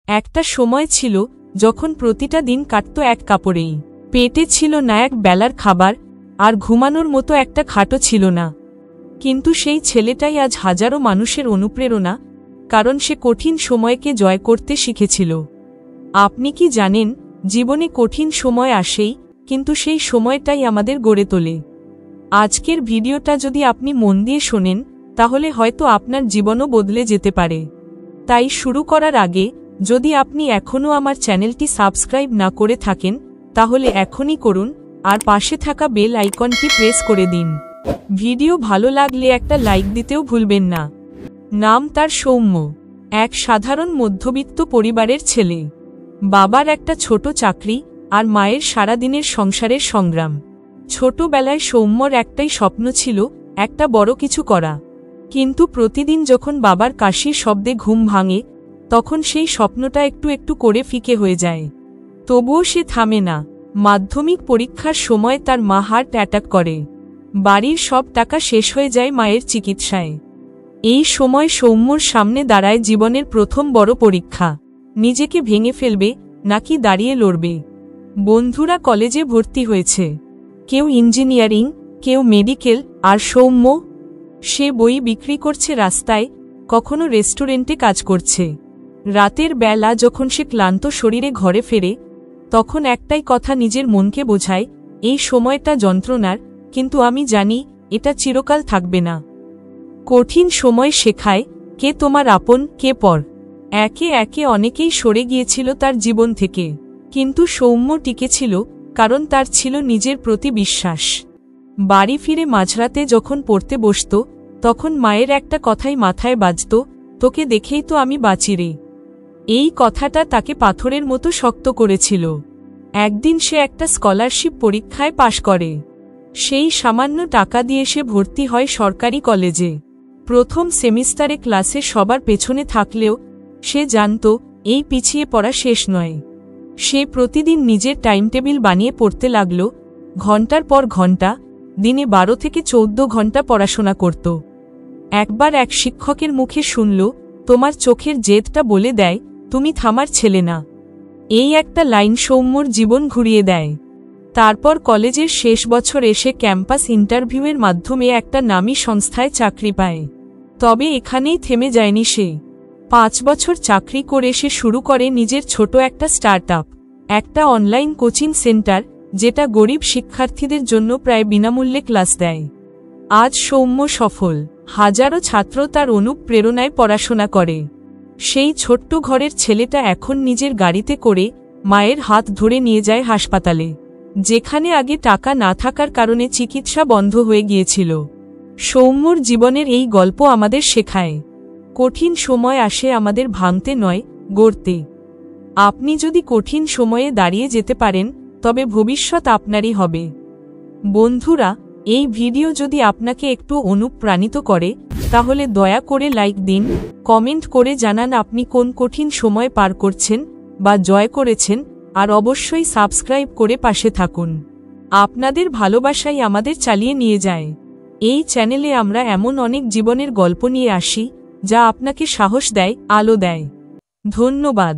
একটা সময় ছিল যখন প্রতিটা দিন কাটতো এক কাপড়েই। পেটে ছিল না এক বেলার খাবার, আর ঘুমানোর মতো একটা খাটও ছিল না। কিন্তু সেই ছেলেটাই আজ হাজারো মানুষের অনুপ্রেরণা, কারণ সে কঠিন সময়কে জয় করতে শিখেছিল। আপনি কি জানেন, জীবনে কঠিন সময় আসেই, কিন্তু সেই সময়টাই আমাদের গড়ে তোলে। আজকের ভিডিওটা যদি আপনি মন দিয়ে শোনেন, তাহলে হয়তো আপনার জীবনও বদলে যেতে পারে। তাই শুরু করার আগে, যদি আপনি এখনও আমার চ্যানেলটি সাবস্ক্রাইব না করে থাকেন, তাহলে এখনই করুন, আর পাশে থাকা বেল আইকনটি প্রেস করে দিন। ভিডিও ভালো লাগলে একটা লাইক দিতেও ভুলবেন না। নাম তার সৌম্য, এক সাধারণ মধ্যবিত্ত পরিবারের ছেলে। বাবার একটা ছোট চাকরি, আর মায়ের সারাদিনের সংসারের সংগ্রাম। ছোটবেলায় সৌম্যর একটাই স্বপ্ন ছিল, একটা বড় কিছু করা। কিন্তু প্রতিদিন যখন বাবার কাশির শব্দে ঘুম ভাঙে, তখন সেই স্বপ্নটা একটু একটু করে ফিকে হয়ে যায়। তবুও সে থামে না। মাধ্যমিক পরীক্ষার সময় তার মা হার্ট অ্যাটাক করে। বাড়ির সব টাকা শেষ হয়ে যায় মায়ের চিকিৎসায়। এই সময় সৌম্যর সামনে দাঁড়ায় জীবনের প্রথম বড় পরীক্ষা। নিজেকে ভেঙে ফেলবে, নাকি দাঁড়িয়ে লড়বে। বন্ধুরা কলেজে ভর্তি হয়েছে, কেউ ইঞ্জিনিয়ারিং, কেউ মেডিকেল, আর সৌম্য, সে বই বিক্রি করছে রাস্তায়, কখনো রেস্টুরেন্টে কাজ করছে। রাতের বেলা যখন সে ক্লান্ত শরীরে ঘরে ফেরে, তখন একটাই কথা নিজের মনকে বোঝায়, এই সময়টা যন্ত্রণার, কিন্তু আমি জানি এটা চিরকাল থাকবে না। কঠিন সময় শেখায় কে তোমার আপন, কে পর। একে একে অনেকেই সরে গিয়েছিল তার জীবন থেকে, কিন্তু সৌম্য টিকেছিল, কারণ তার ছিল নিজের প্রতি বিশ্বাস। বাড়ি ফিরে মাঝরাতে যখন পড়তে বসত, তখন মায়ের একটা কথাই মাথায় বাজত, তোকে দেখেই তো আমি বাঁচি রে। এই কথাটা তাকে পাথরের মতো শক্ত করেছিল। একদিন সে একটা স্কলারশিপ পরীক্ষায় পাশ করে। সেই সামান্য টাকা দিয়ে সে ভর্তি হয় সরকারি কলেজে। প্রথম সেমিস্টারে ক্লাসে সবার পেছনে থাকলেও সে জানত এই পিছিয়ে পড়া শেষ নয়। সে প্রতিদিন নিজের টাইম টেবিল বানিয়ে পড়তে লাগল, ঘন্টার পর ঘন্টা, দিনে 12 থেকে 14 ঘন্টা পড়াশোনা করত। একবার এক শিক্ষকের মুখে শুনল, তোমার চোখের জেদটা বলে দেয় তুমি থামার ছেলে না। এই একটা লাইন সৌম্যর জীবন ঘুরিয়ে দেয়। তারপর কলেজের শেষ বছর এসে ক্যাম্পাস ইন্টারভিউয়ের মাধ্যমে একটা নামী সংস্থায় চাকরি পায়। তবে এখানেই থেমে যায়নি সে। 5 বছর চাকরি করে সে শুরু করে নিজের ছোট একটা স্টার্টআপ, একটা অনলাইন কোচিং সেন্টার, যেটা গরিব শিক্ষার্থীদের জন্য প্রায় বিনামূল্যে ক্লাস দেয়। আজ সৌম্য সফল, হাজারো ছাত্র তার অনুপ্রেরণায় পড়াশোনা করে। সেই ছোট্ট ঘরের ছেলেটা এখন নিজের গাড়িতে করে মায়ের হাত ধরে নিয়ে যায় হাসপাতালে, যেখানে আগে টাকা না থাকার কারণে চিকিৎসা বন্ধ হয়ে গিয়েছিল। সৌম্যর জীবনের এই গল্প আমাদের শেখায়, কঠিন সময় আসে আমাদের ভাঙতে নয়, গড়তে। আপনি যদি কঠিন সময়ে দাঁড়িয়ে যেতে পারেন, তবে ভবিষ্যৎ আপনারই হবে। বন্ধুরা, এই ভিডিও যদি আপনাকে একটু অনুপ্রাণিত করে, তাহলে দয়া করে লাইক দিন, কমেন্ট করে জানান আপনি কোন কঠিন সময় পার করছেন বা জয় করেছেন, আর অবশ্যই সাবস্ক্রাইব করে পাশে থাকুন। আপনাদের ভালোবাসাই আমাদের চালিয়ে নিয়ে যায়। এই চ্যানেলে আমরা এমন অনেক জীবনের গল্প নিয়ে আসি, যা আপনাকে সাহস দেয়, আলো দেয়। ধন্যবাদ।